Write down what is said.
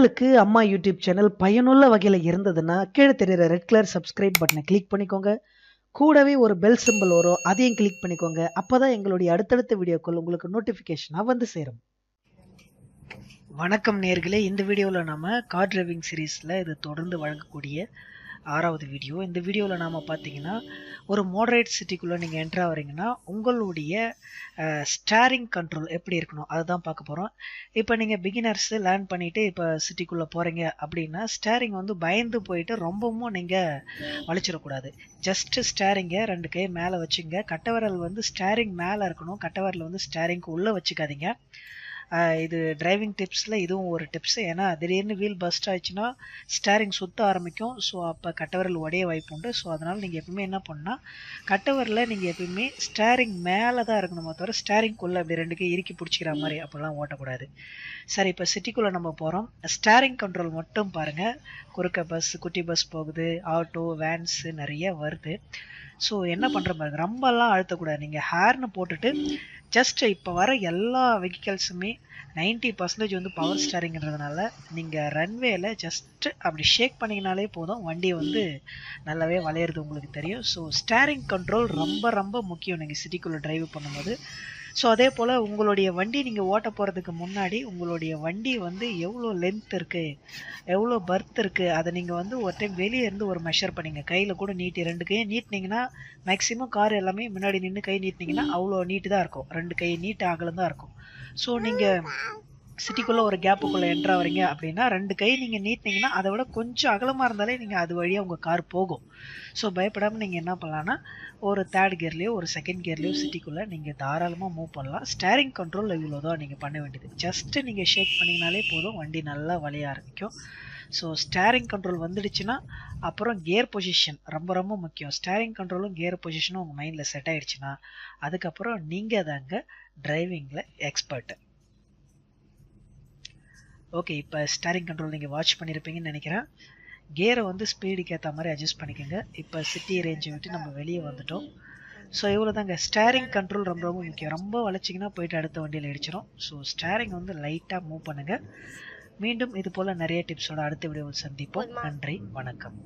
உங்களுக்கு அம்மா YouTube channel பயனுள்ள வகையில் இருந்ததுன்னா கீழே தெரியுற ரெட் கலர் சப்ஸ்கிரைப் பட்டனை கிளிக் பண்ணிக்கோங்க. கூடவே ஒரு பெல் சிம்பிள் வரும், அதையும் கிளிக் பண்ணிக்கோங்க. அப்பதான் எங்களுடைய அடுத்தடுத்த வீடியோக்கள் உங்களுக்கு நோட்டிஃபிகேஷனாக வந்து சேரும். வணக்கம் நேர்களே, இந்த வீடியோவில் நம்ம கார் டிரைவிங் சீரீஸில் இது தொடர்ந்து வழங்கக்கூடிய 6வது வீடியோ. இந்த வீடியோவில் நாம் பார்த்தீங்கன்னா ஒரு மாடரேட் சிட்டிக்குள்ளே நீங்கள் என்ட்ரு ஆகிறீங்கன்னா உங்களுடைய ஸ்டேரிங் கண்ட்ரோல் எப்படி இருக்கணும் அதை தான் பார்க்க போகிறோம். இப்போ நீங்கள் பிகினர்ஸு லேர்ன் பண்ணிவிட்டு இப்போ சிட்டிக்குள்ளே போகிறீங்க அப்படின்னா ஸ்டேரிங் வந்து பயந்து போயிட்டு ரொம்பவும் நீங்கள் வலிச்சிடக்கூடாது. ஜஸ்ட்டு ஸ்டேரிங்கை 2 கை மேலே வச்சுங்க. கட்டவரல் வந்து ஸ்டேரிங் மேலே இருக்கணும், கட்டவரல் வந்து ஸ்டேரிங்க்கு உள்ளே வச்சுக்காதீங்க. இது டிரைவிங் டிப்ஸில் இதுவும் ஒரு டிப்ஸு. ஏன்னா திடீர்னு வீல் பஸ்ட் ஆயிடுச்சுன்னா ஸ்டேரிங் சுற்ற ஆரம்பிக்கும். ஸோ அப்போ கட்டவரல் உடைய வாய்ப்பு உண்டு. ஸோ அதனால் நீங்கள் எப்பவுமே என்ன பண்ணால் கட்டவரில் நீங்கள் எப்பவுமே ஸ்டேரிங் மேலே தான் இருக்கணுமே தவிர ஸ்டேரிங்குள்ளே அப்படி 2 கை இறுக்கி பிடிச்சிக்கிற மாதிரி அப்படிலாம் ஓட்டக்கூடாது. சரி, இப்போ சிட்டிக்குள்ளே நம்ம போகிறோம். ஸ்டேரிங் கண்ட்ரோல் மட்டும் பாருங்கள். குறுக்க பஸ், குட்டி பஸ் போகுது, ஆட்டோ, வேன்ஸு நிறைய வருது. ஸோ என்ன பண்ணுற பாருங்க, ரொம்பலாம் அழுத்தக்கூடாது. நீங்கள் ஹேர்னு போட்டுட்டு ஜஸ்ட் இப்போ வர எல்லா வெஹிக்கல்ஸுமே 90% வந்து பவர் ஸ்டேரிங்கிறதுனால நீங்கள் ரன்வேல ஜஸ்ட் அப்படி ஷேக் பண்ணிங்கனாலே போதும், வண்டி வந்து நல்லாவே வளையிறது உங்களுக்கு தெரியும். ஸோ ஸ்டேரிங் கண்ட்ரோல் ரொம்ப ரொம்ப முக்கியம் நீங்கள் சிட்டிக்குள்ளே டிரைவ் பண்ணும்போது. ஸோ அதே போல் உங்களுடைய வண்டி நீங்கள் ஓட்ட போகிறதுக்கு முன்னாடி உங்களுடைய வண்டி வந்து எவ்வளோ லென்த் இருக்குது, எவ்வளோ பர்த் இருக்குது, அதை நீங்கள் வந்து ஒரு டைம் வெளியே இருந்து ஒரு மெஷர் பண்ணிங்க. கையில் கூட நீட்டி 2 கையை நீட்டினீங்கன்னா மேக்ஸிமம் கார் எல்லாமே முன்னாடி நின்று கை நீட்டினீங்கன்னா அவ்வளோ நீட்டு தான் இருக்கும், 2 கை நீட்டு அகலம் தான் இருக்கும். ஸோ நீங்கள் சிட்டிக்குள்ளே ஒரு கேப்புக்குள்ளே என்ட்ரு ஆகிறீங்க அப்படின்னா 2 கை நீங்கள் நீட்டினீங்கன்னா அதை விட கொஞ்சம் அகலமாக இருந்தாலே நீங்கள் அது வழியாக உங்கள் கார் போகும். ஸோ பயப்படாமல் நீங்கள் என்ன பண்ணலான்னா ஒரு 3rd கியர்லேயோ ஒரு 2nd கியர்லேயோ சிட்டிக்குள்ளே நீங்கள் தாராளமாக மூவ் பண்ணலாம். ஸ்டேரிங் கண்ட்ரோல் இவ்வளோ தான் நீங்கள் பண்ண வேண்டியது. ஜஸ்ட்டு நீங்கள் ஷேக் பண்ணிங்கனாலே போதும், வண்டி நல்லா வளைய ஆரம்பிக்கும். ஸோ ஸ்டேரிங் கண்ட்ரோல் வந்துடுச்சுன்னா அப்புறம் கியர் பொசிஷன் ரொம்ப ரொம்ப முக்கியம். ஸ்டேரிங் கண்ட்ரோலும் கியர் பொசிஷனும் உங்கள் மைண்டில் செட் ஆகிடுச்சுன்னா அதுக்கப்புறம் நீங்கள் தாங்க டிரைவிங்கில் எக்ஸ்பர்ட்டு. ஓகே, இப்போ ஸ்டேரிங் கண்ட்ரோல் நீங்கள் வாட்ச் பண்ணியிருப்பீங்கன்னு நினைக்கிறேன். கியரை வந்து ஸ்பீடுக்கு ஏற்ற மாதிரி அட்ஜஸ்ட் பண்ணிக்கோங்க. இப்போ சிட்டி ரேஞ்சை விட்டு நம்ம வெளியே வந்துட்டோம். ஸோ இவ்வளோ தாங்க. ஸ்டேரிங் கண்ட்ரோல் ரொம்ப ரொம்ப முக்கியம். ரொம்ப வளைச்சிங்கன்னா போயிட்டு அடுத்த வண்டியில் அடிச்சிடும். ஸோ ஸ்டேரிங் வந்து லைட்டாக மூவ் பண்ணுங்கள். மீண்டும் இது போல் நிறைய டிப்ஸோட அடுத்த வீடியோவில் சந்திப்போம். நன்றி, வணக்கம்.